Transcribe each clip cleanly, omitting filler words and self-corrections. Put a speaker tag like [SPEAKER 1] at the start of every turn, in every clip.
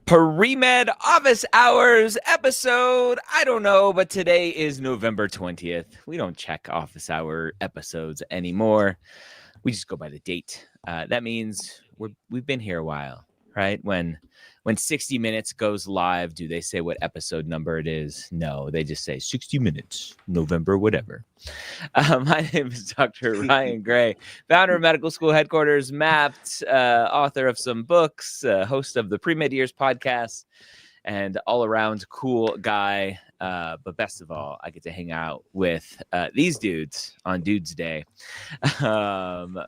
[SPEAKER 1] Pre-Med Office Hours episode. I don't know, but today is November 20th. We don't check office hour episodes anymore. We just go by the date. That means we've been here a while, right? When 60 Minutes goes live, do they say what episode number it is? No, they just say 60 Minutes, November, whatever. My name is Dr. Ryan Gray, founder of Medical School Headquarters Mapped, author of some books, host of the Pre-Med Years podcast, and all-around cool guy. But best of all, I get to hang out with these dudes on Dudes Day.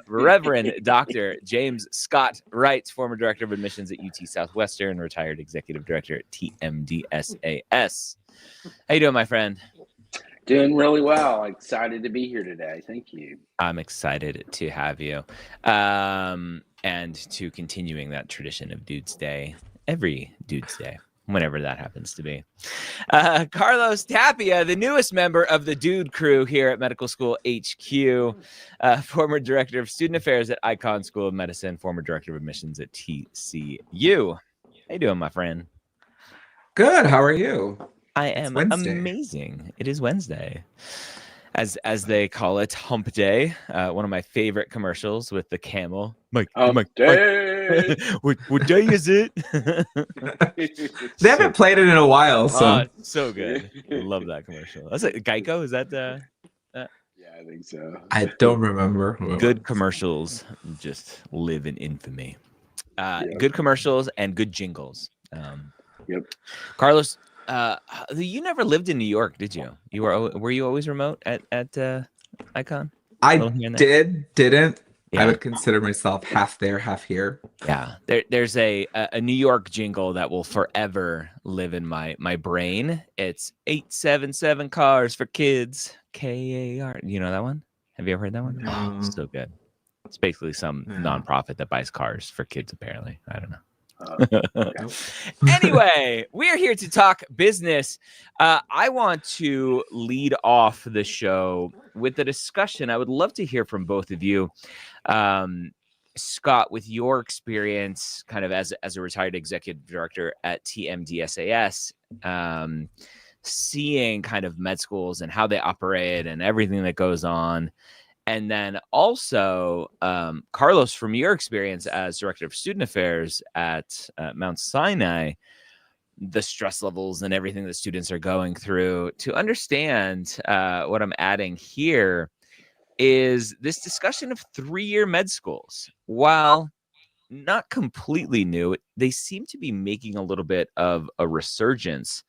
[SPEAKER 1] Reverend Dr. James Scott Wright, former director of admissions at UT Southwestern, retired executive director at TMDSAS. How you doing, my friend?
[SPEAKER 2] Doing really well. Excited to be here today. Thank you.
[SPEAKER 1] I'm excited to have you. And to continuing that tradition of Dudes Day, every Dudes Day, whenever that happens to be. Carlos Tapia, the newest member of the Dude crew here at Medical School HQ, former director of student affairs at Icahn School of Medicine, former director of admissions at TCU. How you doing, my friend?
[SPEAKER 3] Good. How are you?
[SPEAKER 1] I am amazing. It is Wednesday, as they call it, Hump Day. One of my favorite commercials with the camel. Mike,
[SPEAKER 2] day.
[SPEAKER 1] What day is it?
[SPEAKER 3] They haven't played it in a while, so
[SPEAKER 1] so good. I love that commercial. That's it. Geico. Is that
[SPEAKER 2] Yeah, I think so.
[SPEAKER 3] I don't remember.
[SPEAKER 1] Good commercials just live in infamy. Good commercials and good jingles.
[SPEAKER 2] Yep.
[SPEAKER 1] Carlos. You never lived in New York, did you? Were you always remote at Icahn?
[SPEAKER 3] I didn't.
[SPEAKER 1] Yeah.
[SPEAKER 3] I would consider myself half there, half here.
[SPEAKER 1] Yeah, there's a New York jingle that will forever live in my brain. It's 877 cars for kids. KAR. You know that one? Have you ever heard that one?
[SPEAKER 3] No.
[SPEAKER 1] Oh, so good. It's basically some nonprofit that buys cars for kids. Apparently, I don't know. Anyway, we're here to talk business. I want to lead off the show with a discussion. I would love to hear from both of you. Scott, with your experience kind of as a retired executive director at TMDSAS, seeing kind of med schools and how they operate and everything that goes on. And then also, Carlos, from your experience as director of student affairs at Mount Sinai, the stress levels and everything that students are going through, to understand what I'm adding here is this discussion of 3-year med schools. While not completely new, they seem to be making a little bit of a resurgence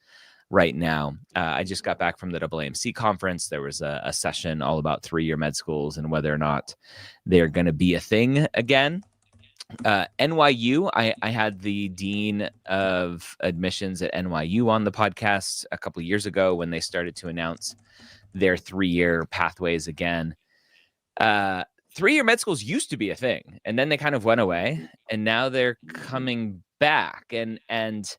[SPEAKER 1] right now. I just got back from the AAMC conference. There was a session all about 3-year med schools and whether or not they're going to be a thing again. NYU, I had the dean of admissions at NYU on the podcast a couple of years ago when they started to announce their 3-year pathways again. 3-year med schools used to be a thing, and then they kind of went away, and now they're coming back. And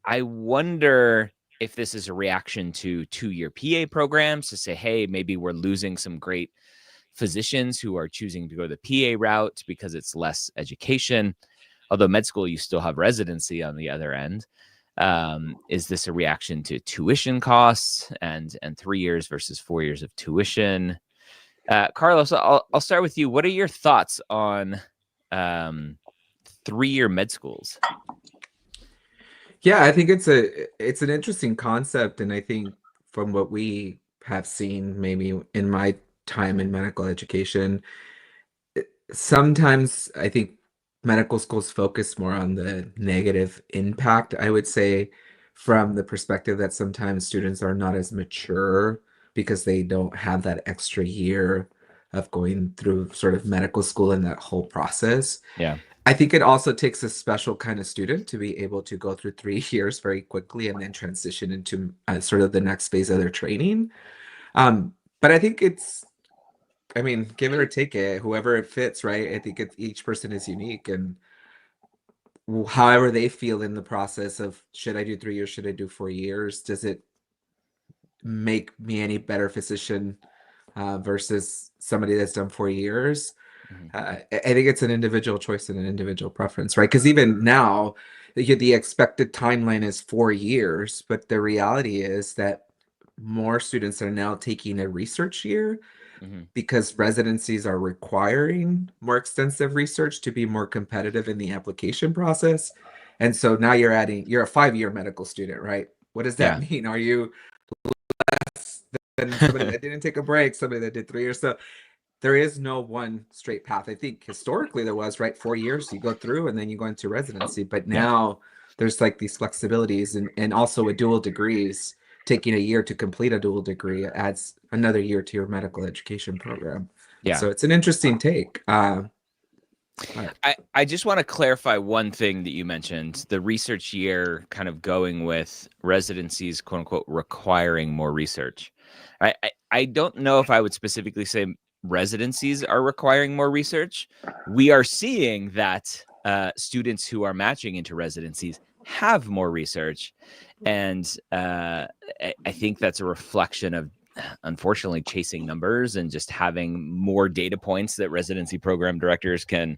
[SPEAKER 1] I wonder if this is a reaction to 2-year PA programs to say, hey, maybe we're losing some great physicians who are choosing to go the PA route because it's less education. Although med school, you still have residency on the other end. Is this a reaction to tuition costs and 3 years versus 4 years of tuition? Carlos, I'll start with you. What are your thoughts on 3-year med schools?
[SPEAKER 3] Yeah, I think it's an interesting concept, and I think from what we have seen, maybe in my time in medical education, sometimes I think medical schools focus more on the negative impact. I would say, from the perspective that sometimes students are not as mature because they don't have that extra year of going through sort of medical school and that whole process.
[SPEAKER 1] Yeah.
[SPEAKER 3] I think it also takes a special kind of student to be able to go through 3 years very quickly and then transition into sort of the next phase of their training. But I think give it or take it, whoever it fits, right? I think each person is unique, and however they feel in the process of, should I do 3 years, should I do 4 years? Does it make me any better physician versus somebody that's done 4 years? I think it's an individual choice and an individual preference, right? Because even now, the expected timeline is 4 years, but the reality is that more students are now taking a research year
[SPEAKER 1] Mhm.
[SPEAKER 3] because residencies are requiring more extensive research to be more competitive in the application process. And so now you're a 5-year medical student, right? What does that
[SPEAKER 1] Yeah.
[SPEAKER 3] mean? Are you less than somebody that didn't take a break, somebody that did 3 years? So there is no one straight path. I think historically there was, right? 4 years, you go through and then you go into residency. But
[SPEAKER 1] Yeah.
[SPEAKER 3] now there's like these flexibilities and also with dual degrees, taking a year to complete a dual degree adds another year to your medical education program.
[SPEAKER 1] Yeah.
[SPEAKER 3] So it's an interesting take.
[SPEAKER 1] I just want to clarify one thing that you mentioned, the research year kind of going with residencies, quote unquote, requiring more research. I don't know if I would specifically say residencies are requiring more research. We are seeing that students who are matching into residencies have more research. And I think that's a reflection of, unfortunately, chasing numbers and just having more data points that residency program directors can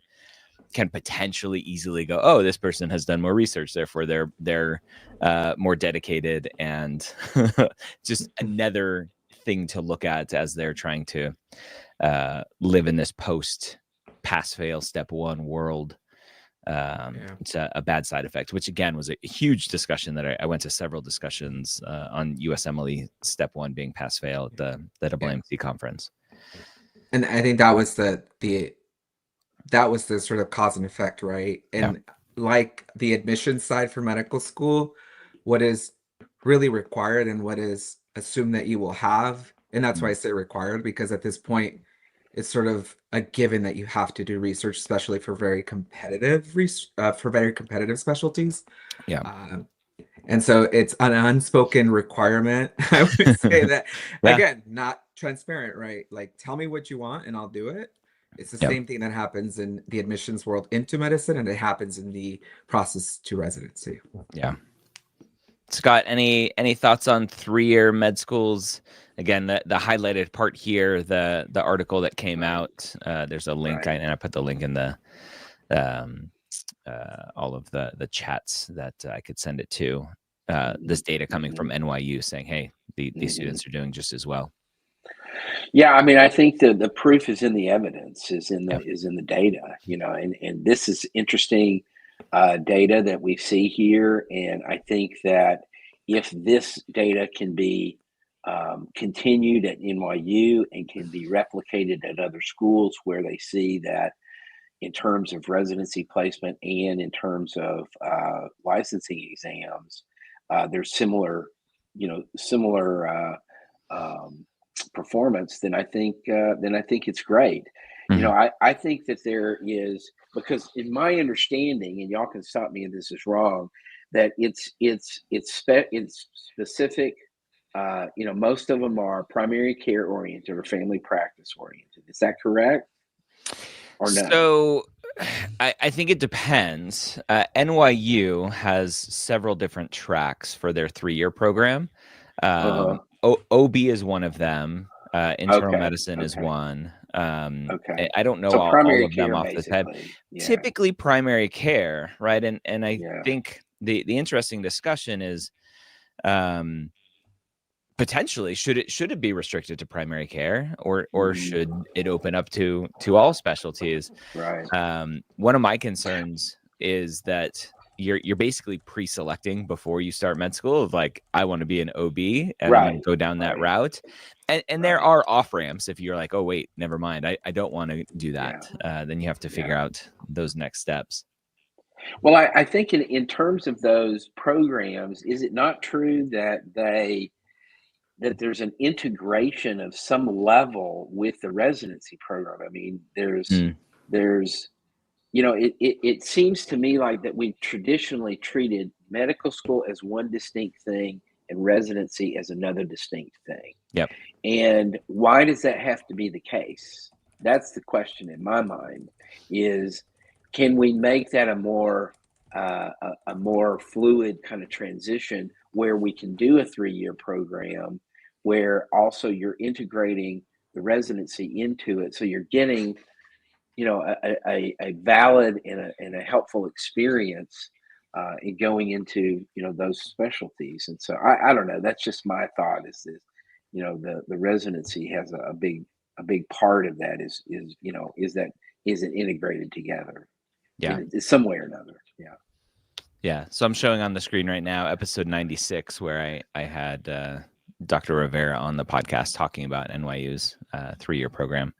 [SPEAKER 1] potentially easily go, oh, this person has done more research, therefore they're more dedicated, and just another thing to look at as they're trying to live in this post pass fail step one world. It's a bad side effect, which again was a huge discussion that I went to several discussions on USMLE step one being pass fail at the AAMC conference.
[SPEAKER 3] And I think that was the sort of cause and effect, right? And like the admission side for medical school, what is really required and what is assumed that you will have, and that's why I say required, because at this point it's sort of a given that you have to do research, especially for very competitive specialties. And so it's an unspoken requirement. I would say that again, not transparent, right? Like, tell me what you want and I'll do it. It's the same thing that happens in the admissions world into medicine, and it happens in the process to residency.
[SPEAKER 1] Yeah. Scott, any thoughts on 3-year med schools? Again, the highlighted part here, the article that came out. There's a link, and I put the link in the all of the chats that I could send it to. This data coming from NYU saying, hey, these students are doing just as well.
[SPEAKER 2] Yeah, I mean, I think the proof is in the evidence, is in the data, and this is interesting data that we see here. And I think that if this data can be continued at NYU and can be replicated at other schools where they see that in terms of residency placement and in terms of licensing exams, there's similar performance, then I think it's great. I think that there is, because in my understanding, and y'all can stop me if this is wrong, that it's specific. Most of them are primary care oriented or family practice oriented. Is that correct? Or no?
[SPEAKER 1] So I think it depends. NYU has several different tracks for their 3-year program. OB is one of them. Internal medicine is one. I don't know
[SPEAKER 2] so
[SPEAKER 1] all of them off the head. Typically primary care, right? And I think the interesting discussion is potentially should it be restricted to primary care, or should it open up to all specialties?
[SPEAKER 2] Right.
[SPEAKER 1] One of my concerns is that you're basically pre-selecting before you start med school of like, I want to be an OB and I'm going to go down that route. And there are off ramps if you're like, oh wait, never mind, I don't want to do that. Then you have to figure out those next steps.
[SPEAKER 2] Well, I think in terms of those programs, is it not true that there's an integration of some level with the residency program? I mean, there's it seems to me like that we've traditionally treated medical school as one distinct thing and residency as another distinct thing.
[SPEAKER 1] Yep.
[SPEAKER 2] And why does that have to be the case? That's the question in my mind, is can we make that a more fluid kind of transition where we can do a 3-year program where also you're integrating the residency into it, so you're getting a valid and a helpful experience in going into those specialties. And so I don't know. That's just my thought. Is that the residency has a big part of that is it integrated together
[SPEAKER 1] Yeah.
[SPEAKER 2] in some way or another. Yeah.
[SPEAKER 1] Yeah. So I'm showing on the screen right now episode 96, where I had Dr. Rivera on the podcast talking about NYU's 3-year program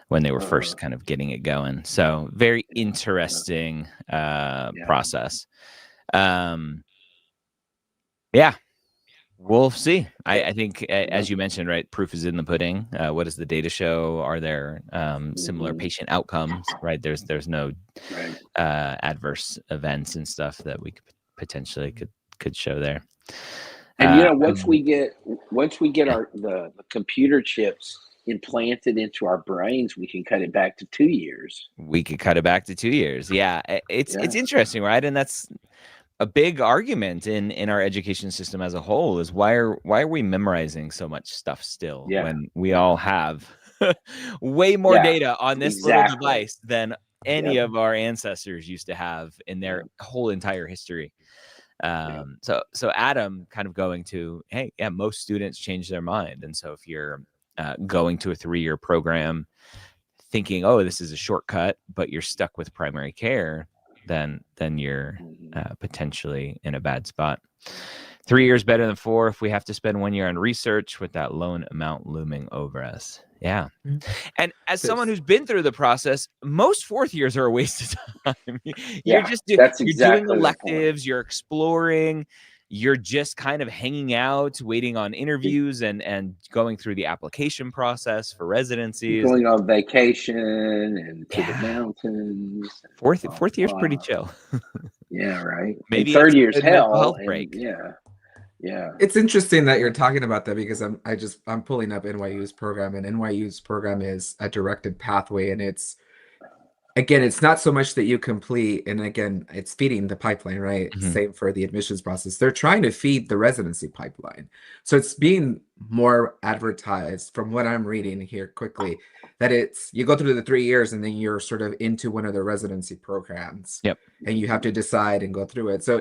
[SPEAKER 1] when they were first kind of getting it going. So very interesting process. Yeah, we'll see. I think, as you mentioned, right, proof is in the pudding. What does the data show? Are there similar patient outcomes? Right, there's no adverse events and stuff that we potentially could show there.
[SPEAKER 2] And once we get the computer chips implanted into our brains, we can cut it back to 2 years.
[SPEAKER 1] We could cut it back to 2 years. Yeah, it's interesting, right? And that's a big argument in our education system as a whole, is why are we memorizing so much stuff still when we all have way more data on this little device than any of our ancestors used to have in their whole entire history. So Adam kind of going to, hey, yeah, most students change their mind. And so if you're going to a 3-year program thinking, oh, this is a shortcut, but you're stuck with primary care, then you're potentially in a bad spot. 3 years better than 4 if we have to spend 1 year on research with that loan amount looming over us. Yeah. And as someone who's been through the process, most 4th years are a waste of time. You're doing electives, you're exploring, you're just kind of hanging out, waiting on interviews and going through the application process for residencies.
[SPEAKER 2] Going on vacation and to the mountains.
[SPEAKER 1] Fourth year's pretty chill.
[SPEAKER 2] Yeah, right.
[SPEAKER 1] Maybe
[SPEAKER 2] and 3rd year's hell.
[SPEAKER 1] Health break.
[SPEAKER 2] Yeah.
[SPEAKER 3] It's interesting that you're talking about that, because I'm pulling up NYU's program, and NYU's program is a directed pathway, and it's not so much that you complete, and again, it's feeding the pipeline, right? Same for the admissions process. They're trying to feed the residency pipeline. So it's being more advertised, from what I'm reading here quickly, that you go through the 3 years and then you're sort of into one of the residency programs.
[SPEAKER 1] Yep.
[SPEAKER 3] And you have to decide and go through it. So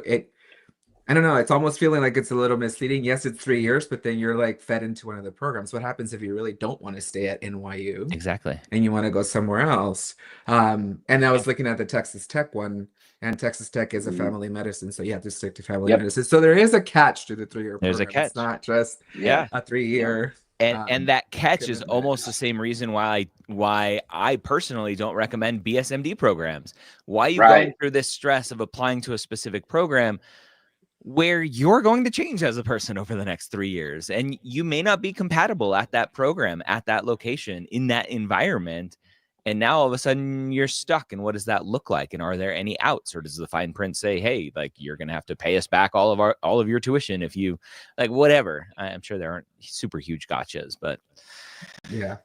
[SPEAKER 3] I don't know, it's almost feeling like it's a little misleading. Yes, it's 3 years, but then you're like fed into one of the programs. What happens if you really don't want to stay at NYU?
[SPEAKER 1] Exactly.
[SPEAKER 3] And you want to go somewhere else? And I was looking at the Texas Tech one, and Texas Tech is a family medicine, so you have to stick to family medicine. So there is a catch to the 3-year program.
[SPEAKER 1] There's a catch.
[SPEAKER 3] It's not just a 3-year.
[SPEAKER 1] And that catch is almost the same reason why I personally don't recommend BSMD programs. Why are you going through this stress of applying to a specific program where you're going to change as a person over the next 3 years, and you may not be compatible at that program, at that location, in that environment, and now all of a sudden you're stuck? And what does that look like? And are there any outs, or does the fine print say, hey, like, you're going to have to pay us back all of your tuition if you, like, whatever? I'm sure there aren't super huge gotchas, but yeah.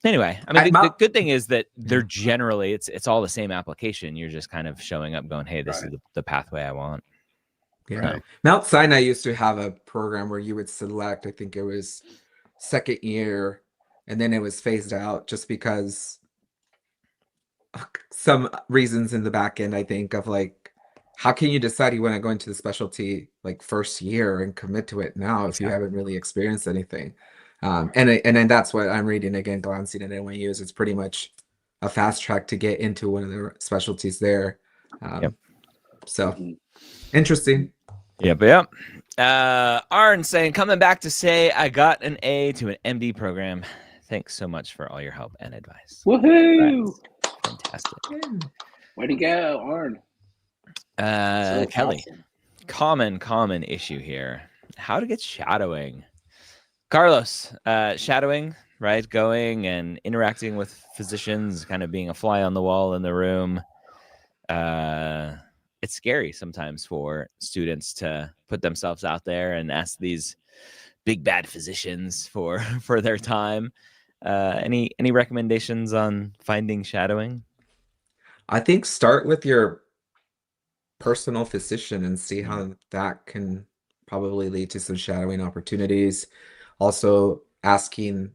[SPEAKER 1] Anyway, I mean, the good thing is that they're generally, it's all the same application. You're just kind of showing up going, hey, this is the pathway I want.
[SPEAKER 3] Yeah. Mount Sinai used to have a program where you would select, I think it was 2nd year, and then it was phased out just because some reasons in the back end, I think, of like, how can you decide you want to go into the specialty like 1st year and commit to it now if you haven't really experienced anything? And then that's what I'm reading, again, glancing at NYU, is it's pretty much a fast track to get into one of the specialties there. So interesting.
[SPEAKER 1] Yep. Arn saying, coming back to say I got an A to an MD program. Thanks so much for all your help and advice.
[SPEAKER 2] Woohoo!
[SPEAKER 1] Fantastic.
[SPEAKER 2] Way to go, Arn.
[SPEAKER 1] Kelly, awesome. Common issue here. How to get shadowing. Carlos, shadowing, right? Going and interacting with physicians, kind of being a fly on the wall in the room. It's scary sometimes for students to put themselves out there and ask these big bad physicians for their time. Any recommendations on finding shadowing?
[SPEAKER 3] I think start with your personal physician and see how that can probably lead to some shadowing opportunities. Also asking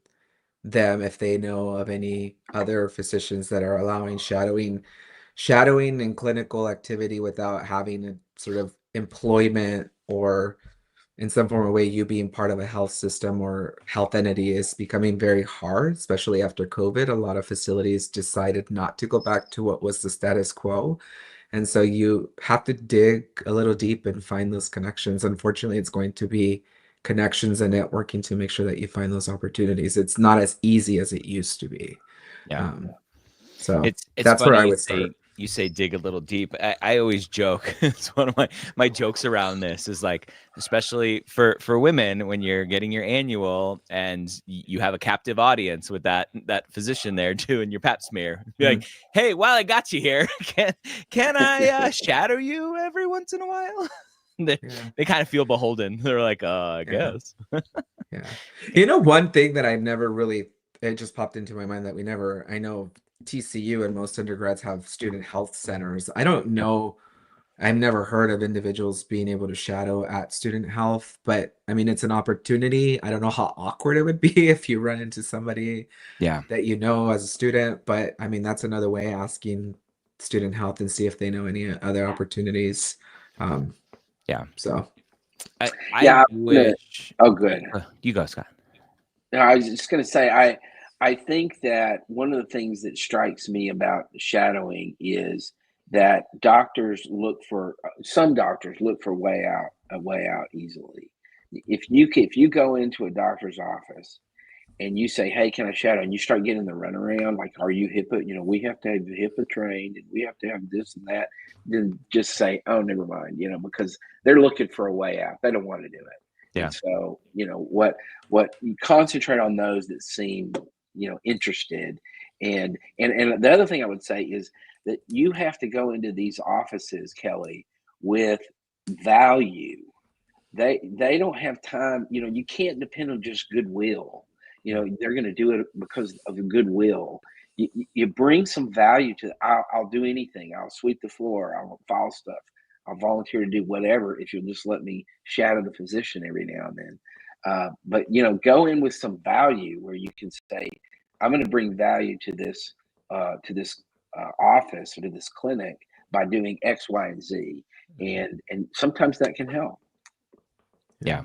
[SPEAKER 3] them if they know of any other physicians that are allowing shadowing shadowing and clinical activity without having a sort of employment or in some form or way you being part of a health system or health entity is becoming very hard, especially after COVID. A lot of facilities decided not to go back to what was the status quo. And so you have to dig a little deep and find those connections. Unfortunately, it's going to be connections and networking to make sure that you find those opportunities. It's not as easy as it used to be.
[SPEAKER 1] Yeah.
[SPEAKER 3] So
[SPEAKER 1] it's
[SPEAKER 3] that's where
[SPEAKER 1] funny
[SPEAKER 3] I would start.
[SPEAKER 1] you say dig a little deep. I always joke. It's one of my jokes around this is like, especially for women, when you're getting your annual and you have a captive audience with that physician there doing your pap smear. Be like, hey, while I got you here, can I shadow you every once in a while? They kind of feel beholden. They're like, I guess.
[SPEAKER 3] Yeah. You know, one thing that I've never really, it just popped into my mind that I know TCU and most undergrads have student health centers. I don't know, I've never heard of individuals being able to shadow at student health, but I mean, it's an opportunity. I don't know how awkward it would be if you run into somebody that you know as a student, but I mean, that's another way asking student health and see if they know any other opportunities. So
[SPEAKER 2] Yeah.
[SPEAKER 1] wish.
[SPEAKER 2] Oh, good.
[SPEAKER 1] You go, Scott.
[SPEAKER 2] No, I was just going to say, I think that one of the things that strikes me about shadowing is that some doctors look for a way out easily. If you go into a doctor's office and you say, "Hey, can I shadow?" and you start getting the runaround, like, "Are you HIPAA? You know, we have to have HIPAA trained, and we have to have this and that." Then just say, "Oh, never mind," you know, because they're looking for a way out. They don't want to do it.
[SPEAKER 1] Yeah.
[SPEAKER 2] And so, you know, what you concentrate on those that seem, you know, interested. And the other thing I would say is that you have to go into these offices, Kelly, with value. They don't have time, you know, you can't depend on just goodwill. You know, they're going to do it because of the goodwill. You bring some value to I'll do anything. I'll sweep the floor. I'll file stuff. I'll volunteer to do whatever if you'll just let me shadow the physician every now and then. But, you know, go in with some value where you can say, I'm going to bring value to this office or to this clinic by doing X, Y, and Z. And sometimes that can help.
[SPEAKER 1] Yeah.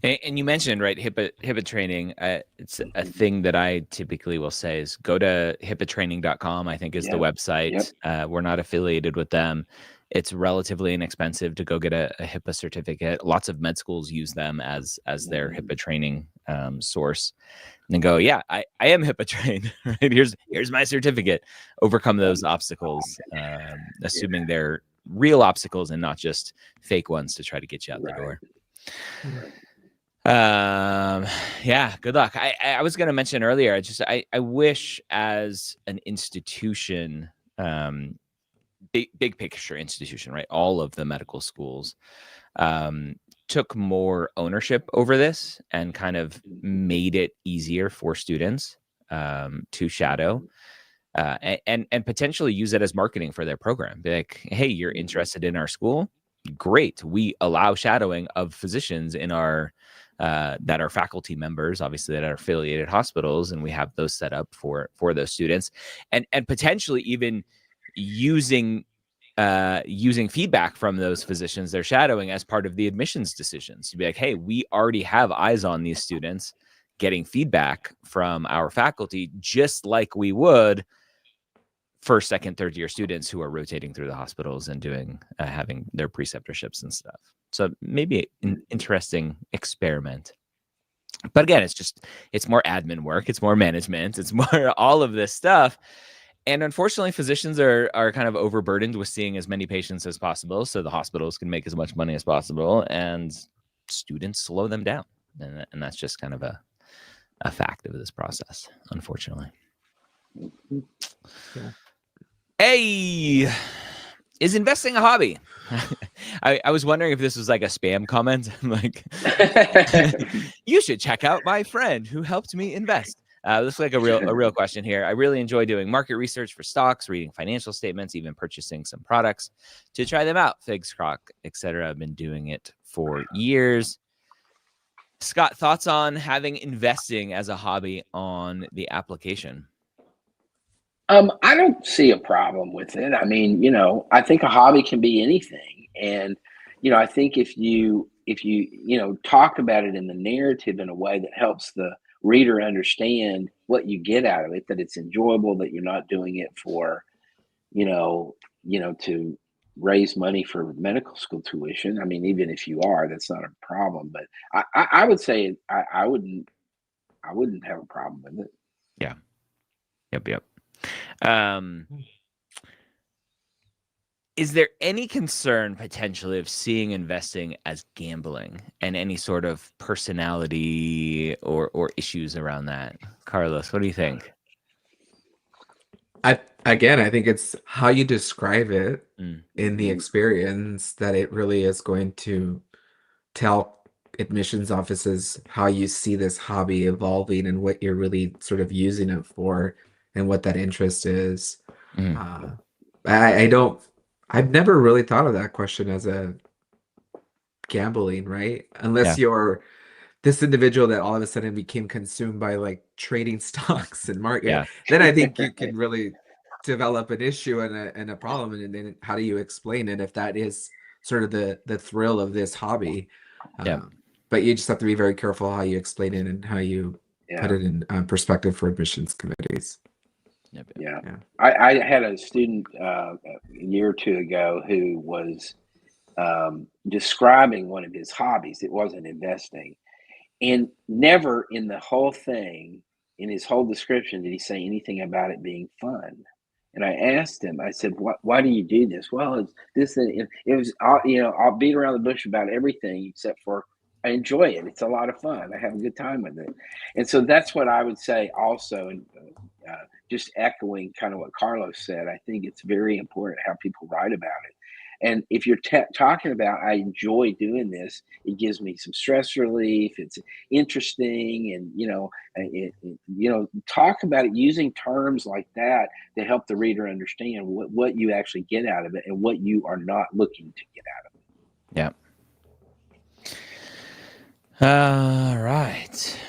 [SPEAKER 1] And you mentioned, right, HIPAA training. It's a thing that I typically will say is go to HIPAAtraining.com, I think is the website. We're not affiliated with them. It's relatively inexpensive to go get a HIPAA certificate. Lots of med schools use them as their HIPAA training source. And then go, yeah, I am HIPAA trained. Right? Here's my certificate. Overcome those obstacles, assuming they're real obstacles and not just fake ones to try to get you out the door. Yeah, good luck. I was going to mention earlier, I wish as an institution, big picture institution, right? All of the medical schools took more ownership over this and kind of made it easier for students to shadow and potentially use it as marketing for their program. Be like, hey, you're interested in our school? Great. We allow shadowing of physicians in our that are faculty members, obviously, that are affiliated hospitals, and we have those set up for those students, and potentially even using feedback from those physicians they're shadowing as part of the admissions decisions. To be like, hey, we already have eyes on these students, getting feedback from our faculty, just like we would first, second, third year students who are rotating through the hospitals and doing having their preceptorships and stuff. So maybe an interesting experiment. But again, it's more admin work, it's more management, it's more all of this stuff. And unfortunately, physicians are kind of overburdened with seeing as many patients as possible, so the hospitals can make as much money as possible, and students slow them down. And that's just kind of a fact of this process, unfortunately.
[SPEAKER 3] Yeah.
[SPEAKER 1] Hey, is investing a hobby? I was wondering if this was like a spam comment. Like, you should check out my friend who helped me invest. This is like a real question here. I really enjoy doing market research for stocks, reading financial statements, even purchasing some products to try them out. Figs, Croc, etc. I've been doing it for years. Scott, thoughts on having investing as a hobby on the application?
[SPEAKER 2] I don't see a problem with it. I mean, I think a hobby can be anything. And, I think if you talk about it in the narrative in a way that helps the reader understand what you get out of it, that it's enjoyable, that you're not doing it for, you know, to raise money for medical school tuition. I mean, even if you are, that's not a problem. But I would say I wouldn't have a problem with it.
[SPEAKER 1] Yeah. Yep. Um, is there any concern potentially of seeing investing as gambling and any sort of personality or issues around that? Carlos, what do you think?
[SPEAKER 3] I think it's how you describe it in the experience that it really is going to tell admissions offices how you see this hobby evolving and what you're really sort of using it for and what that interest is. I've never really thought of that question as a gambling, right? Unless you're this individual that all of a sudden became consumed by like trading stocks and market, then I think you can really develop an issue and a problem. And then how do you explain it if that is sort of the thrill of this hobby? But you just have to be very careful how you explain it and how you put it in perspective for admissions committees.
[SPEAKER 2] Yeah. I had a student a year or two ago who was describing one of his hobbies. It wasn't investing. And never in the whole thing, in his whole description, did he say anything about it being fun. And I asked him, I said, why do you do this? Well, it's this, and it was, I'll beat around the bush about everything except for I enjoy it. It's a lot of fun. I have a good time with it. And so that's what I would say also. And just echoing kind of what Carlos said, I think it's very important how people write about it. And if you're talking about, I enjoy doing this, it gives me some stress relief. It's interesting, and talk about it using terms like that to help the reader understand what you actually get out of it and what you are not looking to get out of it.
[SPEAKER 1] Yeah. All right.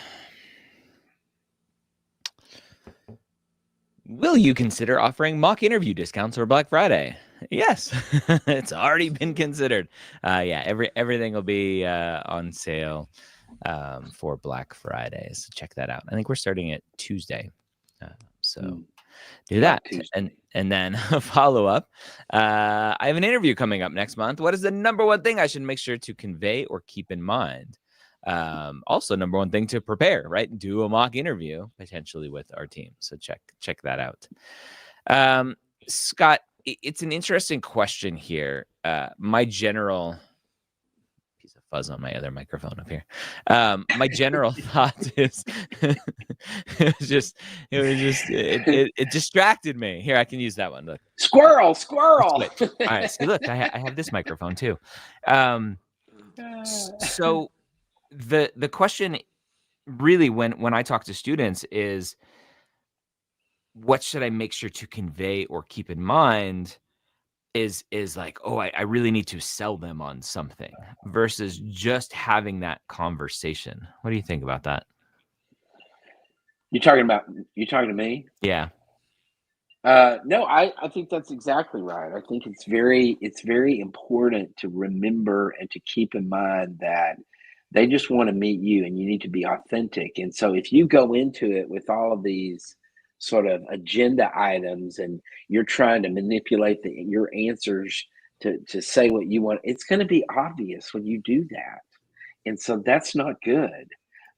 [SPEAKER 1] Will you consider offering mock interview discounts for Black Friday? Yes, it's already been considered. Everything will be on sale for Black Friday. So check that out. I think we're starting at Tuesday. So do that. And then a follow-up. I have an interview coming up next month. What is the number one thing I should make sure to convey or keep in mind? Also, number one thing to prepare, right? Do a mock interview potentially with our team. So check that out. Scott, it's an interesting question here. My general piece of fuzz on my other microphone up here. My general thought is it distracted me. Here, I can use that one. Look.
[SPEAKER 2] Squirrel.
[SPEAKER 1] All right. See, look, I have this microphone too. So the question really when I talk to students is, what should I make sure to convey or keep in mind is like, I really need to sell them on something versus just having that conversation. What do you think about that?
[SPEAKER 2] You talking to me?
[SPEAKER 1] Yeah.
[SPEAKER 2] No, I think that's exactly right. I think it's very important to remember and to keep in mind that they just want to meet you and you need to be authentic. And so if you go into it with all of these sort of agenda items and you're trying to manipulate your answers to say what you want, it's going to be obvious when you do that. And so that's not good.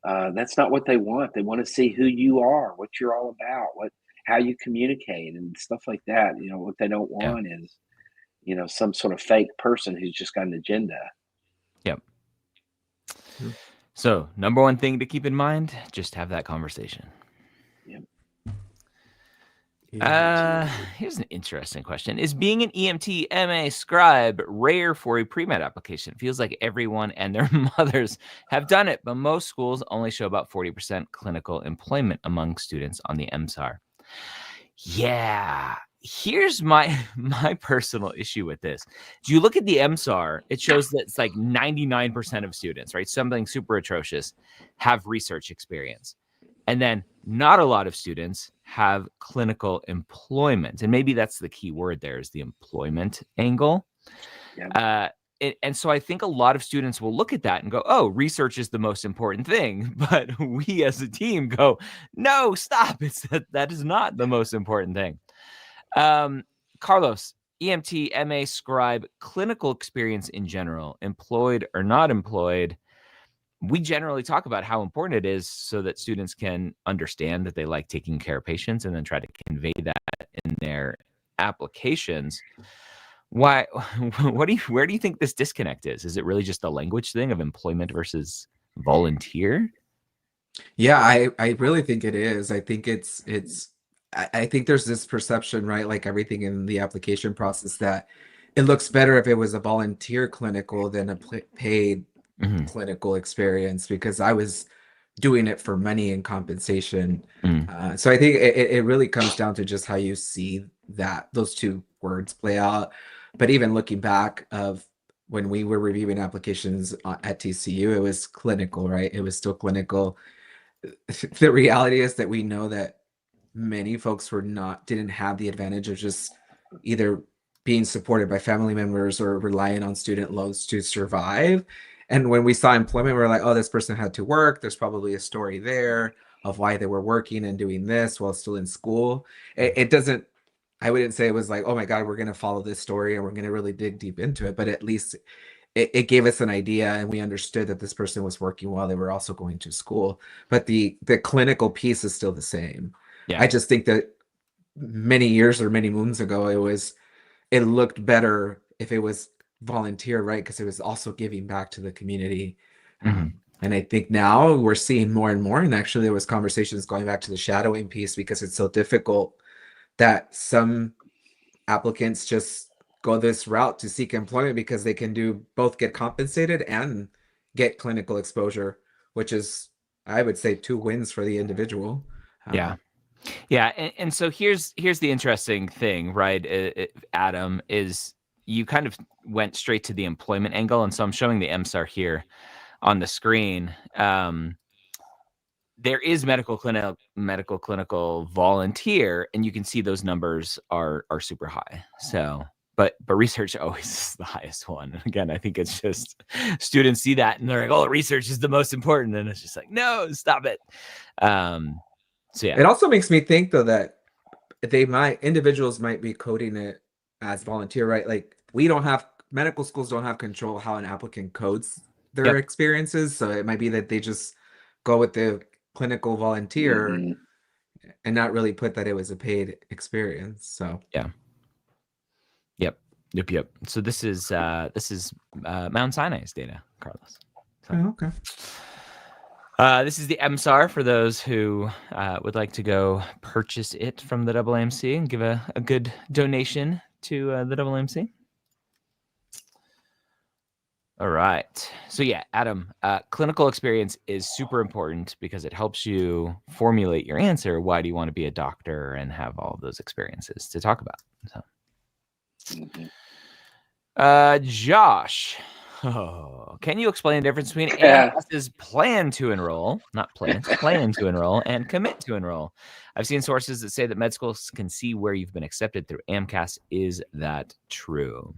[SPEAKER 2] That's not what they want. They want to see who you are, what you're all about, how you communicate and stuff like that. What they don't want is, some sort of fake person who's just got an agenda.
[SPEAKER 1] Yep. So number one thing to keep in mind, just have that conversation.
[SPEAKER 2] Yep.
[SPEAKER 1] Here's an interesting question. Is being an EMT MA scribe rare for a pre-med application? It feels like everyone and their mothers have done it, but most schools only show about 40% clinical employment among students on the MSAR. Yeah. Here's my personal issue with this. Do you look at the MSAR? It shows that it's like 99% of students, right? Something super atrocious, have research experience. And then not a lot of students have clinical employment. And maybe that's the key word there, is the employment angle.
[SPEAKER 2] Yeah.
[SPEAKER 1] And so I think a lot of students will look at that and go, oh, research is the most important thing. But we as a team go, no, stop. That is not the most important thing. Carlos, EMT, MA, scribe, clinical experience in general, employed or not employed. We generally talk about how important it is so that students can understand that they like taking care of patients and then try to convey that in their applications. Why? Where do you think this disconnect is? Is it really just a language thing of employment versus volunteer?
[SPEAKER 3] Yeah, I really think it is. I think I think there's this perception, right? Like everything in the application process, that it looks better if it was a volunteer clinical than a paid clinical experience, because I was doing it for money and compensation. So I think it really comes down to just how you see those two words play out. But even looking back of when we were reviewing applications at TCU, it was clinical, right? It was still clinical. The reality is that we know that many folks didn't have the advantage of just either being supported by family members or relying on student loans to survive. And when we saw employment, we were like, oh, this person had to work. There's probably a story there of why they were working and doing this while still in school. It doesn't, I wouldn't say it was like, oh my God, we're going to follow this story and we're going to really dig deep into it. But at least it gave us an idea, and we understood that this person was working while they were also going to school. But the clinical piece is still the same.
[SPEAKER 1] Yeah.
[SPEAKER 3] I just think that many years or many moons ago, it looked better if it was volunteer, right? Because it was also giving back to the community. And I think now we're seeing more and more, and actually there was conversations going back to the shadowing piece, because it's so difficult that some applicants just go this route to seek employment because they can both get compensated and get clinical exposure, which is, I would say, 2 wins for the individual.
[SPEAKER 1] Yeah. And so here's the interesting thing, right? Adam, is you kind of went straight to the employment angle. And so I'm showing the MSAR here on the screen. There is medical clinical volunteer, and you can see those numbers are super high. So, but research always is the highest one. And again, I think it's just students see that and they're like, oh, research is the most important. And it's just like, no, stop it. So yeah.
[SPEAKER 3] It also makes me think, though, that individuals might be coding it as volunteer, right? Like medical schools don't have control how an applicant codes their experiences. So it might be that they just go with the clinical volunteer and not really put that it was a paid experience. So
[SPEAKER 1] yeah. Yep. So this is Mount Sinai's data, Carlos. So.
[SPEAKER 3] Oh, okay.
[SPEAKER 1] This is the MSAR for those who would like to go purchase it from the AAMC and give a good donation to the AAMC. All right. So yeah, Adam, clinical experience is super important because it helps you formulate your answer. Why do you want to be a doctor, and have all of those experiences to talk about? So, Josh, can you explain the difference between AMCAS's plan to enroll, plan to enroll, and commit to enroll? I've seen sources that say that med schools can see where you've been accepted through AMCAS. Is that true?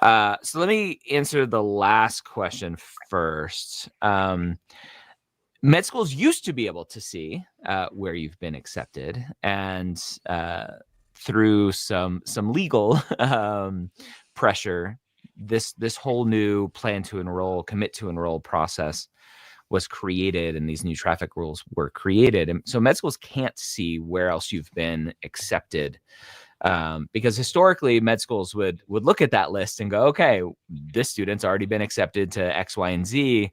[SPEAKER 1] So let me answer the last question first. Med schools used to be able to see where you've been accepted, and through some legal pressure, this whole new plan to enroll, commit to enroll process was created, and these new traffic rules were created. And so med schools can't see where else you've been accepted. Because historically med schools would look at that list and go, okay, this student's already been accepted to X, Y, and Z.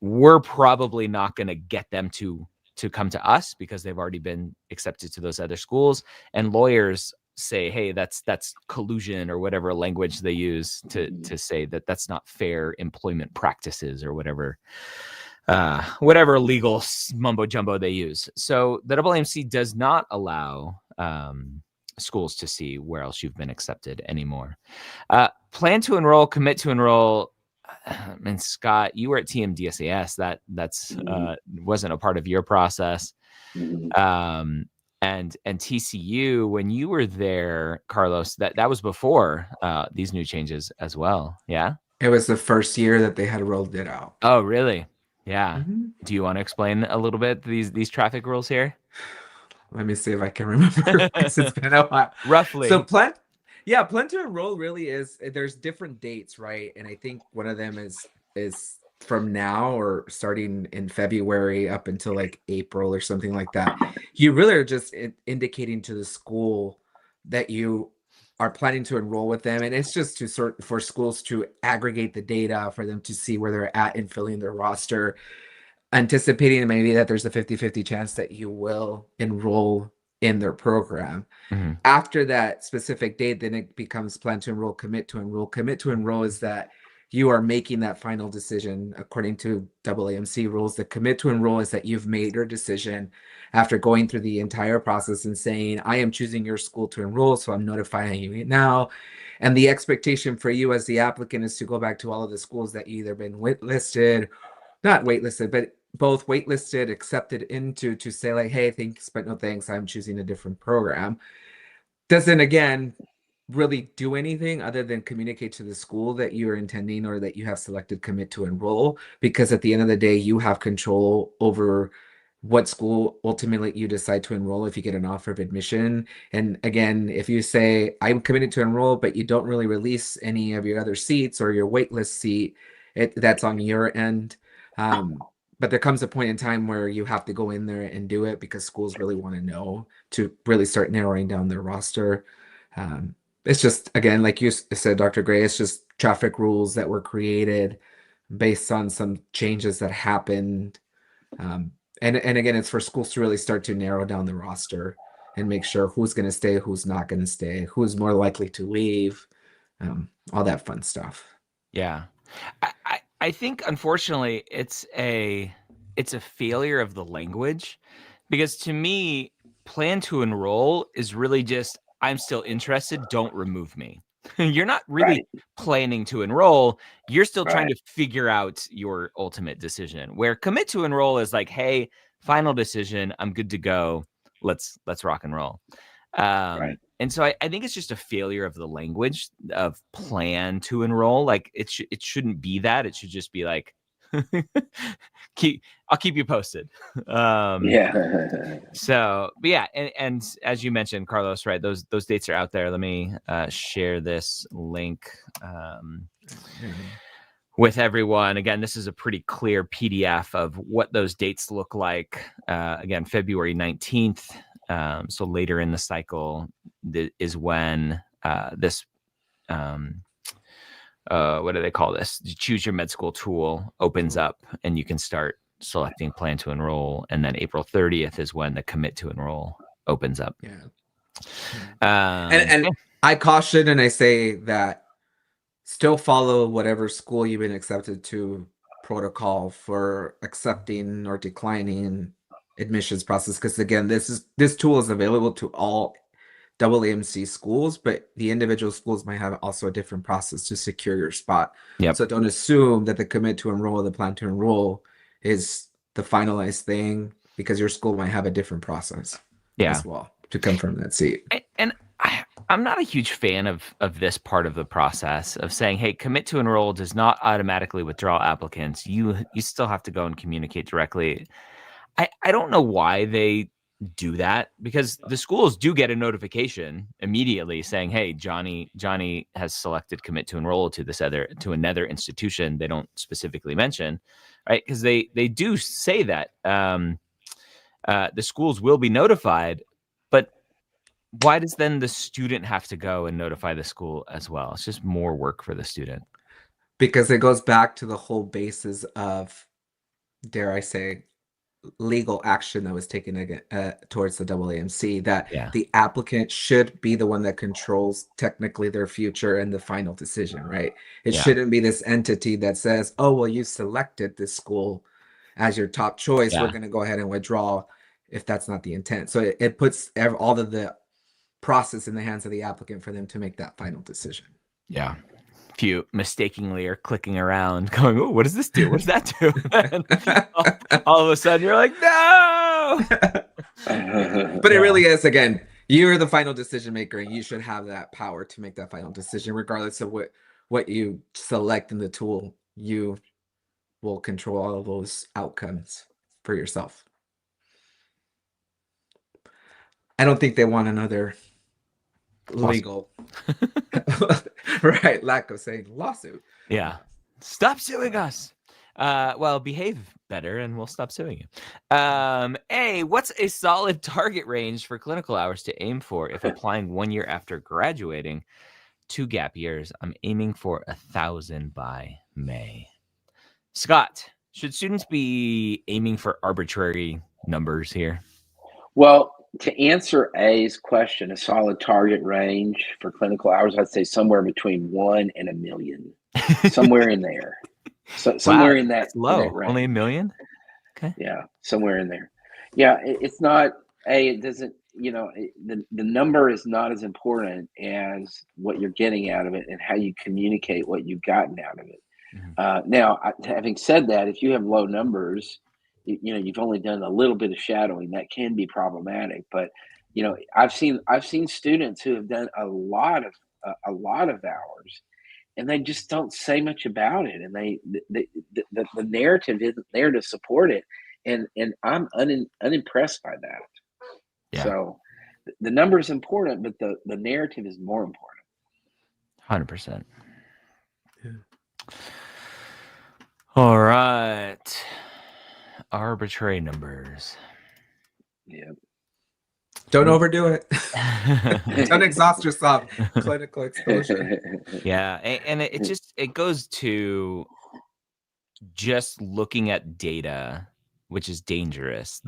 [SPEAKER 1] We're probably not going to get them to come to us because they've already been accepted to those other schools. And lawyers say, hey, that's collusion, or whatever language they use to say that that's not fair employment practices, or whatever legal mumbo jumbo they use. So the AAMC does not allow schools to see where else you've been accepted anymore. Plan to enroll, commit to enroll. And Scott, you were at TMDSAS. That's wasn't a part of your process. And And TCU, when you were there, Carlos, that was before these new changes as well. Yeah.
[SPEAKER 3] It was the first year that they had rolled it out.
[SPEAKER 1] Oh, really? Yeah.
[SPEAKER 3] Mhm.
[SPEAKER 1] Do you want to explain a little bit these traffic rules here?
[SPEAKER 3] Let me see if I can remember because it's been a while.
[SPEAKER 1] Roughly.
[SPEAKER 3] So plan to enroll really is there's different dates, right? And I think one of them is from now or starting in February up until like April or something like that. You really are just indicating to the school that you are planning to enroll with them, and it's just to for schools to aggregate the data for them to see where they're at in filling their roster, anticipating maybe that there's a 50-50 chance that you will enroll in their program.
[SPEAKER 1] Mhm.
[SPEAKER 3] After that specific date, then it becomes plan to enroll, commit to enroll. Commit to enroll is that you are making that final decision according to AAMC rules. The commit to enroll is that you've made your decision after going through the entire process and saying, I am choosing your school to enroll, so I'm notifying you now. And the expectation for you as the applicant is to go back to all of the schools that you either been not waitlisted, but both waitlisted, accepted into, to say like, hey, thanks, but no thanks, I'm choosing a different program. Doesn't, again, really do anything other than communicate to the school that you're intending or that you have selected commit to enroll, because at the end of the day, you have control over what school ultimately you decide to enroll if you get an offer of admission. And again, if you say, I'm committed to enroll, but you don't really release any of your other seats or your waitlist seat, that's on your end. But there comes a point in time where you have to go in there and do it because schools really want to know to really start narrowing down their roster. It's just, again, like you said, Dr. Gray, it's just traffic rules that were created based on some changes that happened. And again, it's for schools to really start to narrow down the roster and make sure who's going to stay, who's not going to stay, who's more likely to leave, all that fun stuff.
[SPEAKER 1] Yeah. I think, unfortunately, it's a failure of the language, because to me, plan to enroll is really just, I'm still interested, don't remove me. You're not really planning to enroll. You're still trying to figure out your ultimate decision, where commit to enroll is like, hey, final decision, I'm good to go. Let's rock and roll. And so I think it's just a failure of the language of plan to enroll. Like it shouldn't be that. It should just be like, I'll keep you posted. So, but yeah, and as you mentioned, Carlos, right? Those dates are out there. Let me share this link with everyone. Again, this is a pretty clear PDF of what those dates look like. Again, February 19th. So later in the cycle is when this what do they call this? Choose your med school tool opens up and you can start selecting plan to enroll. And then April 30th is when the commit to enroll opens up.
[SPEAKER 3] And I caution and I say that still follow whatever school you've been accepted to protocol for accepting or declining admissions process, because again, this tool is available to all AAMC schools, but the individual schools might have also a different process to secure your spot. So don't assume that the commit to enroll or the plan to enroll is the finalized thing, because your school might have a different process as well to confirm that seat.
[SPEAKER 1] And I'm not a huge fan of this part of the process of saying, hey, commit to enroll does not automatically withdraw applicants. You still have to go and communicate directly. I don't know why they do that, because the schools do get a notification immediately saying, hey, Johnny has selected commit to enroll to another institution. They don't specifically mention, right? Because they do say that the schools will be notified, but why does then the student have to go and notify the school as well? It's just more work for the student.
[SPEAKER 3] Because it goes back to the whole basis of, dare I say, legal action that was taken towards the AAMC, that the applicant should be the one that controls technically their future and the final decision, right? It shouldn't be this entity that says, oh, well, you selected this school as your top choice. We're going to go ahead and withdraw if that's not the intent. So it puts all of the process in the hands of the applicant for them to make that final decision.
[SPEAKER 1] Yeah. If you mistakenly are clicking around going, oh, what does this do? What does that do? And all of a sudden you're like, no.
[SPEAKER 3] But it really is, again, you're the final decision maker, and you should have that power to make that final decision, regardless of what you select in the tool. You will control all of those outcomes for yourself. I don't think they want another legal right, lack of saying lawsuit.
[SPEAKER 1] Yeah. Stop suing us. Well, behave better and we'll stop suing you. What's a solid target range for clinical hours to aim for if applying 1 year after graduating? 2 gap years. I'm aiming for 1,000 by May. Scott, should students be aiming for arbitrary numbers here?
[SPEAKER 2] Well, to answer A's question, a solid target range for clinical hours, I'd say somewhere between 1 and 1 million, somewhere in there. So somewhere in that,
[SPEAKER 1] low.
[SPEAKER 2] In that range.
[SPEAKER 1] Only 1 million? Okay.
[SPEAKER 2] Yeah, somewhere in there. Yeah, it's not it doesn't, the number is not as important as what you're getting out of it and how you communicate what you've gotten out of it. Now, having said that, if you have low numbers, you've only done a little bit of shadowing, that can be problematic. But I've seen students who have done a lot of hours, and they just don't say much about it, and the narrative isn't there to support it, and I'm unimpressed by that. Yeah. So the number is important, but the narrative is more important.
[SPEAKER 1] 100%. Yeah. All right. Arbitrary numbers.
[SPEAKER 2] Yeah.
[SPEAKER 3] Don't overdo it. Don't exhaust yourself. Clinical exposure.
[SPEAKER 1] Yeah, and it goes to just looking at data, which is dangerous.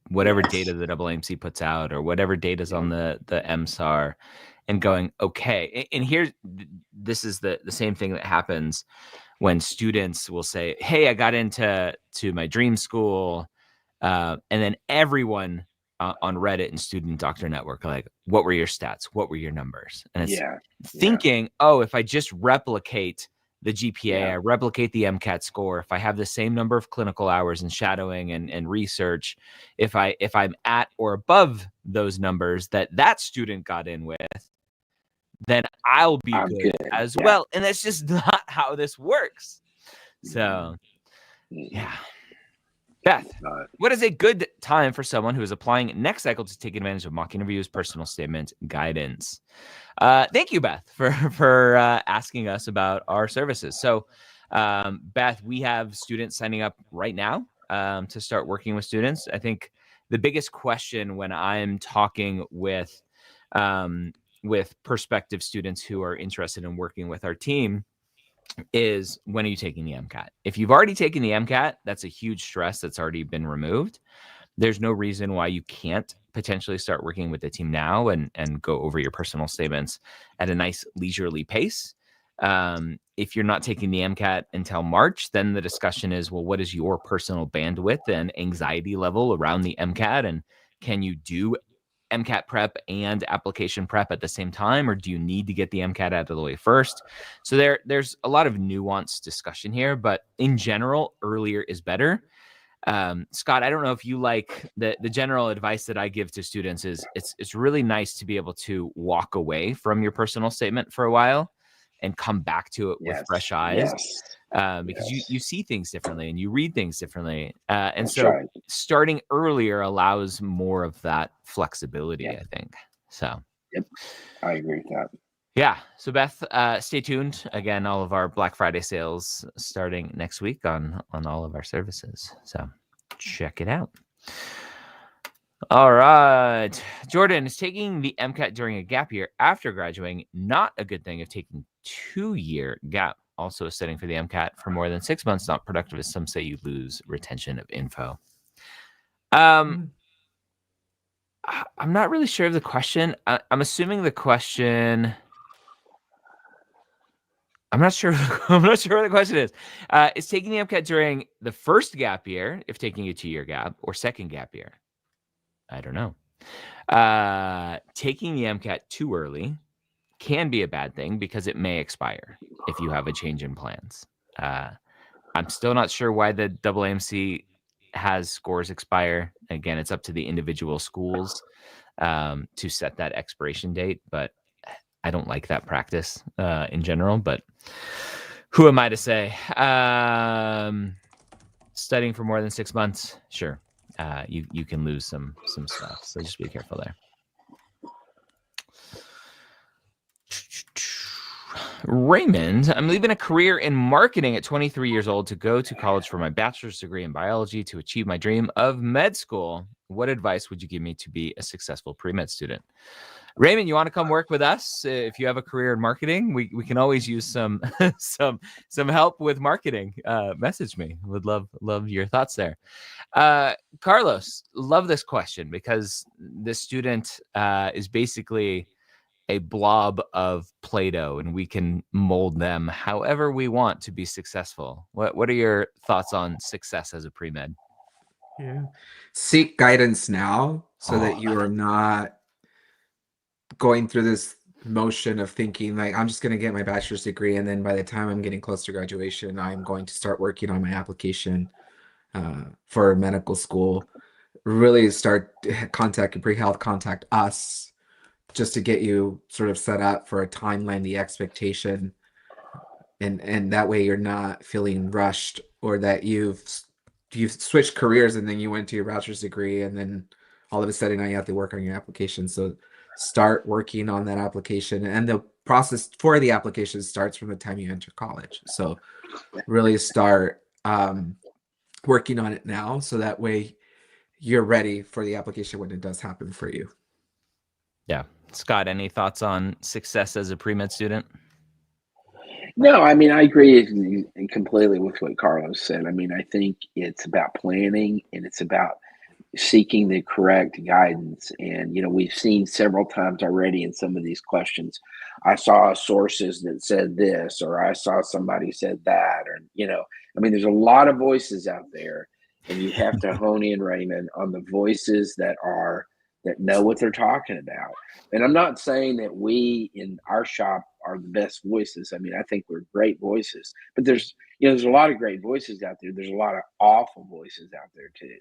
[SPEAKER 1] Whatever data the AAMC puts out, or whatever data is on the MSAR, and going, okay. And here, this is the same thing that happens when students will say, "Hey, I got into my dream school," and then everyone on Reddit and Student Doctor Network are like, "What were your stats? What were your numbers?" And it's thinking, "Oh, if I just replicate the GPA, I replicate the MCAT score, if I have the same number of clinical hours and shadowing and research, if I'm at or above those numbers that student got in with, then I'll be good as well." And that's just not how this works. So, yeah. Beth, what is a good time for someone who is applying next cycle to take advantage of mock interviews, personal statement guidance? Thank you, Beth, for asking us about our services. So, Beth, we have students signing up right now to start working with students. I think the biggest question when I'm talking with prospective students who are interested in working with our team is, when are you taking the MCAT? If you've already taken the MCAT, that's a huge stress that's already been removed. There's no reason why you can't potentially start working with the team now and go over your personal statements at a nice leisurely pace. If you're not taking the MCAT until March, then the discussion is, well, what is your personal bandwidth and anxiety level around the MCAT? And can you do MCAT prep and application prep at the same time, or do you need to get the MCAT out of the way first? So there's a lot of nuanced discussion here, but in general, earlier is better. Scott, I don't know if you like the general advice that I give to students is it's really nice to be able to walk away from your personal statement for a while and come back to it with fresh eyes. Because you see things differently and you read things differently. And so starting earlier allows more of that flexibility, I think. So,
[SPEAKER 2] I agree with that.
[SPEAKER 1] Yeah. So Beth, stay tuned. Again, all of our Black Friday sales starting next week on all of our services. So check it out. All right. Jordan, is taking the MCAT during a gap year after graduating not a good thing if taking 2-year gap? Also, a setting for the MCAT for more than 6 months not productive, as some say you lose retention of info. I'm not really sure of the question. I'm assuming the question. I'm not sure. I'm not sure what the question is. Is taking the MCAT during the first gap year, if taking a 2-year gap, or second gap year? I don't know. Taking the MCAT too early can be a bad thing because it may expire if you have a change in plans. I'm still not sure why the AAMC has scores expire. Again, it's up to the individual schools to set that expiration date, but I don't like that practice in general. But who am I to say? Studying for more than 6 months, sure, you can lose some stuff. So just be careful there. Raymond, I'm leaving a career in marketing at 23 years old to go to college for my bachelor's degree in biology to achieve my dream of med school. What advice would you give me to be a successful pre-med student? Raymond, you want to come work with us? If you have a career in marketing, we can always use some some help with marketing. Message me. Would love your thoughts there. Carlos, love this question because this student is basically a blob of Play-Doh, and we can mold them however we want to be successful. What are your thoughts on success as a pre-med?
[SPEAKER 3] Yeah. Seek guidance now so that you are not going through this motion of thinking like, I'm just going to get my bachelor's degree, and then by the time I'm getting close to graduation, I'm going to start working on my application for medical school. Really start contact pre-health, contact us just to get you sort of set up for a timeline, the expectation, and that way you're not feeling rushed, or that you've switched careers and then you went to your bachelor's degree and then all of a sudden now you have to work on your application. So start working on that application, and the process for the application starts from the time you enter college. So really start working on it now, so that way you're ready for the application when it does happen for you.
[SPEAKER 1] Yeah. Scott, any thoughts on success as a pre-med student?
[SPEAKER 2] No, I mean, I agree completely with what Carlos said. I mean, I think it's about planning, and it's about seeking the correct guidance. And, we've seen several times already in some of these questions, I saw sources that said this, or I saw somebody said that, or, I mean, there's a lot of voices out there, and you have to hone in, Raymond, on the voices that know what they're talking about. And I'm not saying that we in our shop are the best voices. I mean, I think we're great voices, but there's a lot of great voices out there. There's a lot of awful voices out there too,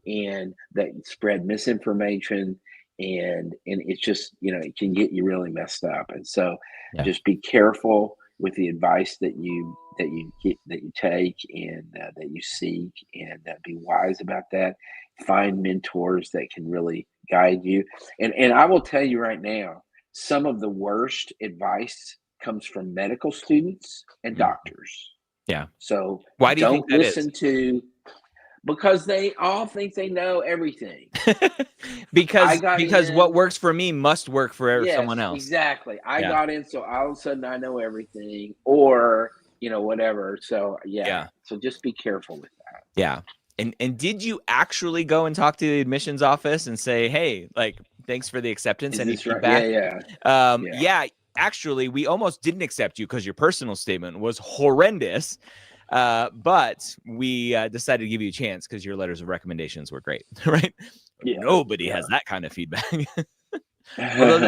[SPEAKER 2] and that spread misinformation, and it's just, it can get you really messed up. And so just be careful with the advice that you take, and that you seek, and be wise about that. Find mentors that can really guide you. And I will tell you right now, some of the worst advice comes from medical students and doctors.
[SPEAKER 1] Yeah.
[SPEAKER 2] So
[SPEAKER 1] why do you think that
[SPEAKER 2] listen to? Because they all think they know everything.
[SPEAKER 1] because what works for me must work for someone else.
[SPEAKER 2] Exactly. I got in, so all of a sudden I know everything, or whatever. So So just be careful with that.
[SPEAKER 1] Yeah. And did you actually go and talk to the admissions office and say, hey, like, thanks for the acceptance? Any feedback?
[SPEAKER 2] Yeah.
[SPEAKER 1] Yeah. Actually, we almost didn't accept you because your personal statement was horrendous. But we decided to give you a chance because your letters of recommendations were great, right? Yeah. Nobody has that kind of feedback. Although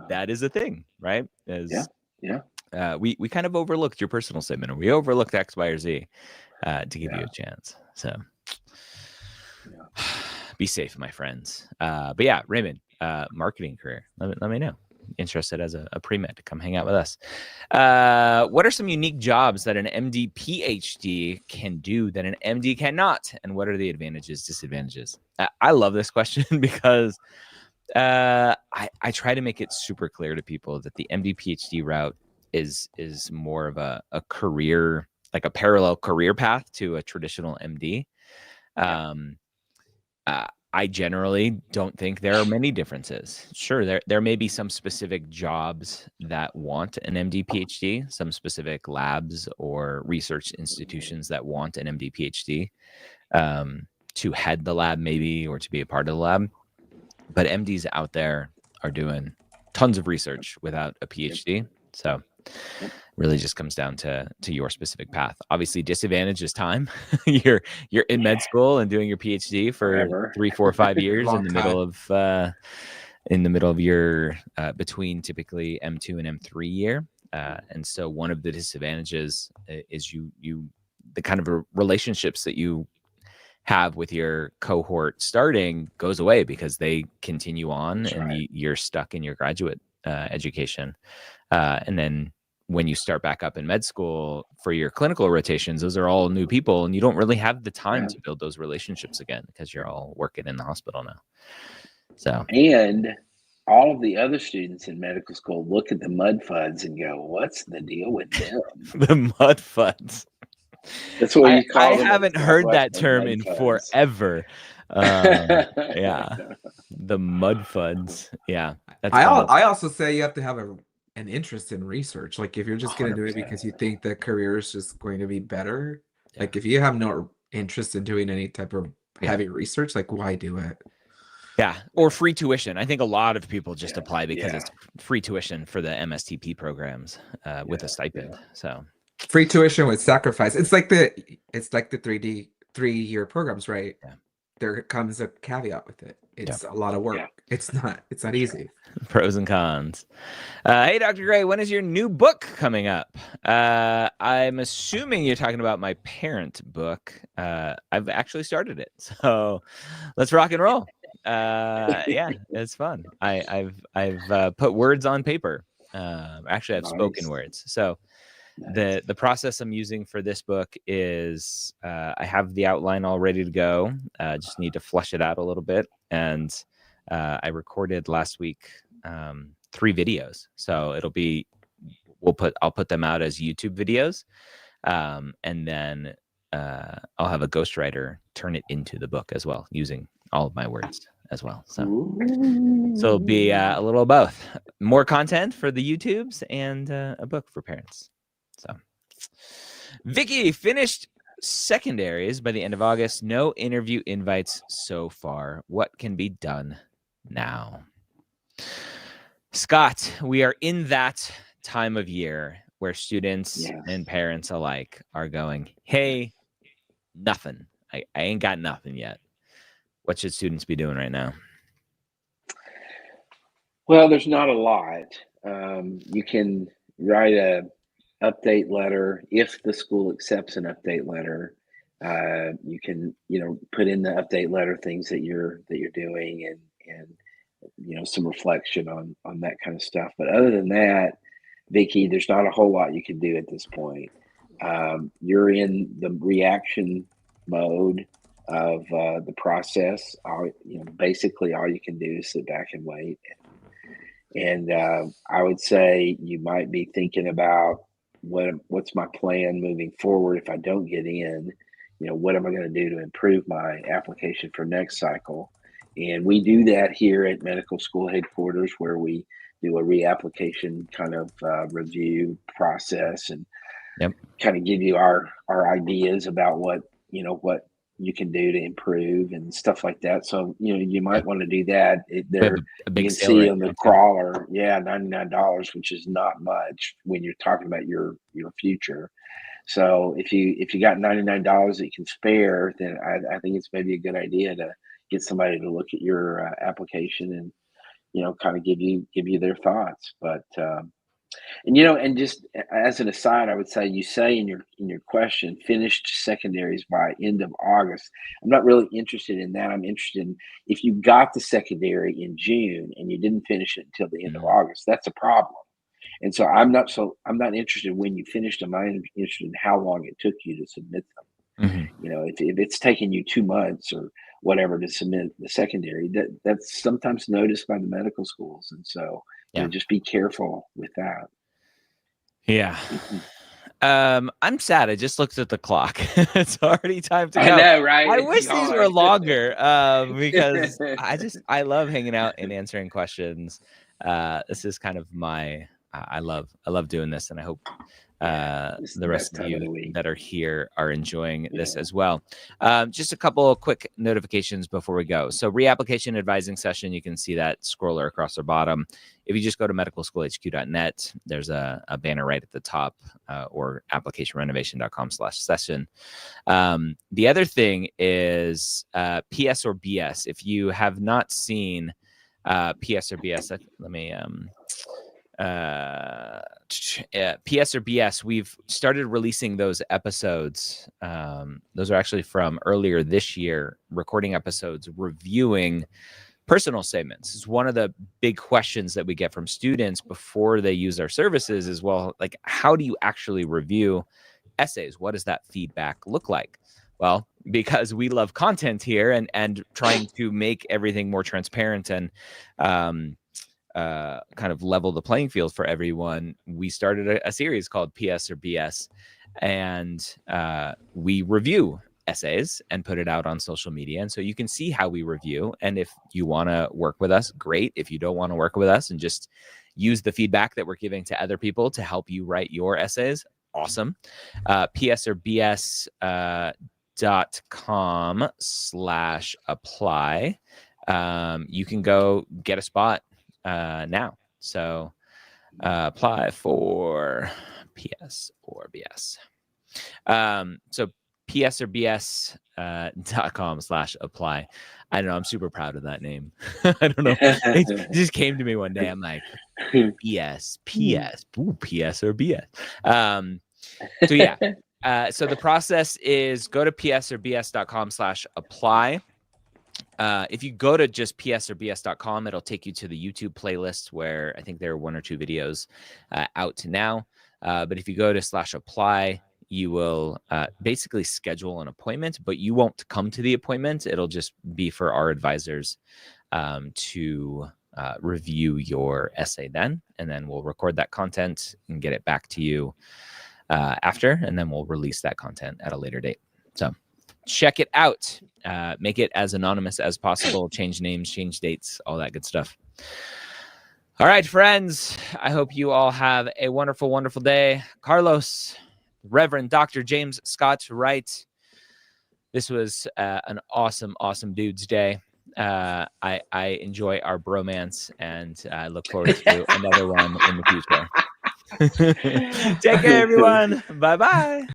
[SPEAKER 1] that is a thing, right? We kind of overlooked your personal statement, or we overlooked X, Y, or Z to give you a chance. So be safe, my friends. But yeah, Raymond, marketing career. Let me know. Interested as a pre-med to come hang out with us. What are some unique jobs that an MD PhD can do that an MD cannot? And what are the advantages, disadvantages? I love this question because I try to make it super clear to people that the MD PhD route is more of a career, like a parallel career path to a traditional MD. I generally don't think there are many differences. Sure, there may be some specific jobs that want an MD PhD, some specific labs or research institutions that want an MD PhD to head the lab maybe, or to be a part of the lab. But MDs out there are doing tons of research without a PhD. So really just comes down to your specific path. Obviously, disadvantage is time. you're in med school and doing your PhD for 3, 4, 5 years in the middle of your between typically M2 and M3 year. And so one of the disadvantages is you the kind of relationships that you have with your cohort starting goes away because they continue on.
[SPEAKER 2] That's
[SPEAKER 1] and
[SPEAKER 2] right.
[SPEAKER 1] you're stuck in your graduate education. And then when you start back up in med school for your clinical rotations, those are all new people, and you don't really have the time
[SPEAKER 2] Yeah.
[SPEAKER 1] to build those relationships again because you're all working in the hospital now. So,
[SPEAKER 2] And all of the other students in medical school look at the Mudfuds and go, "What's the deal with them?"
[SPEAKER 1] the Mudfuds.
[SPEAKER 2] That's what you
[SPEAKER 1] I
[SPEAKER 2] call them.
[SPEAKER 1] haven't
[SPEAKER 2] at
[SPEAKER 1] heard that
[SPEAKER 2] Northwestern,
[SPEAKER 1] term in
[SPEAKER 2] Mudfuds.
[SPEAKER 1] forever. Yeah, the Mudfuds. Yeah, that's funny.
[SPEAKER 3] I also say you have to have an interest in research. Like if you're just going to do it
[SPEAKER 2] 100%.
[SPEAKER 3] because you think the career is just going to be better,
[SPEAKER 1] Yeah.
[SPEAKER 3] like if you have no interest in doing any type of
[SPEAKER 1] Yeah.
[SPEAKER 3] heavy research, like why do it?
[SPEAKER 1] Yeah, or free tuition. I think a lot of people just apply because
[SPEAKER 2] Yeah.
[SPEAKER 1] it's free tuition for the MSTP programs with a stipend. So
[SPEAKER 3] Free tuition with sacrifice. It's like the 3-year programs, right?
[SPEAKER 1] Yeah.
[SPEAKER 3] There comes a caveat with it. It's a lot of work.
[SPEAKER 2] Yeah.
[SPEAKER 3] It's not easy.
[SPEAKER 1] pros and cons. Hey, Dr. Gray, when is your new book coming up? I'm assuming you're talking about my parent book. I've actually started it, so let's rock and roll. Yeah, it's fun. I've put words on paper. Actually, I've spoken
[SPEAKER 2] Nice.
[SPEAKER 1] words. So the process I'm using for this book is I have the outline all ready to go. Just need to flush it out a little bit, and I recorded last week 3 videos. So I'll put them out as YouTube videos, and then I'll have a ghostwriter turn it into the book as well, using all of my words as well. So it'll be a little of both. More content for the YouTubes and a book for parents. So Vicky finished secondaries by the end of August. No interview invites so far. What can be done now? Scott, we are in that time of year where students and parents alike are going, hey, nothing. I ain't got nothing yet. What should students be doing right now?
[SPEAKER 2] Well, there's not a lot. You can write a update letter if the school accepts an update letter. You can, put in the update letter things that you're doing and some reflection on that kind of stuff. But other than that, Vicky, there's not a whole lot you can do at this point. You're in the reaction mode of the process. Basically, all you can do is sit back and wait. And I would say you might be thinking about what's my plan moving forward if I don't get in. What am I going to do to improve my application for next cycle? And we do that here at medical school headquarters, where we do a reapplication kind of review process and kind of give you our ideas about what you can do to improve and stuff like that. So you might want to do that. There you can see on the crawler, $99, which is not much when you're talking about your future. So if you got $99 that you can spare, then I think it's maybe a good idea to get somebody to look at your application and kind of give you their thoughts. But and just as an aside, I would say you say in your question, finished secondaries by end of August. I'm not really interested in that. I'm interested in if you got the secondary in June and you didn't finish it until the end of August, that's a problem. And so I'm not interested when you finished them. I'm interested in how long it took you to submit them.
[SPEAKER 1] Mm-hmm.
[SPEAKER 2] If it's taken you 2 months or whatever to submit the secondary, that's sometimes noticed by the medical schools. And so just be careful with that.
[SPEAKER 1] Yeah. I'm sad. I just looked at the clock. It's already time to go.
[SPEAKER 2] I know, right?
[SPEAKER 1] I wish these were longer because I love hanging out and answering questions. This is kind of I love doing this, and I hope the rest of you that are here are enjoying this as well. Just a couple of quick notifications before we go. So reapplication advising session, you can see that scroller across the bottom. If you just go to medicalschoolhq.net, there's a banner right at the top, or applicationrenovation.com/session. The other thing is PS or BS. If you have not seen PS or BS, let me PS or BS, we've started releasing those episodes. Those are actually from earlier this year, recording episodes reviewing personal statements. Is one of the big questions that we get from students before they use our services is, well, like, how do you actually review essays? What does that feedback look like? Well, because we love content here and trying to make everything more transparent and kind of level the playing field for everyone, we started a series called PS or BS, and we review essays and put it out on social media. And so you can see how we review. And if you want to work with us, great. If you don't want to work with us and just use the feedback that we're giving to other people to help you write your essays, awesome. psorBS.com/apply. You can go get a spot now. So apply for PS or BS. So psorBS.com/apply. I don't know. I'm super proud of that name. I don't know. It just came to me one day. I'm like, PS, ooh, PS or BS. So yeah. So the process is go to psorBS.com/apply. If you go to just psorbs.com, it'll take you to the YouTube playlist where I think there are 1 or 2 videos out to now. But if you go to /apply, you will basically schedule an appointment, but you won't come to the appointment. It'll just be for our advisors to review your essay then, and then we'll record that content and get it back to you after, and then we'll release that content at a later date. So check it out. Make it as anonymous as possible. Change names, change dates, all that good stuff. All right, friends. I hope you all have a wonderful, wonderful day. Carlos, Reverend Dr. James Scott Wright. This was an awesome, awesome Dudes Day. I enjoy our bromance, and I look forward to another one in the future. Take care, everyone. Bye-bye.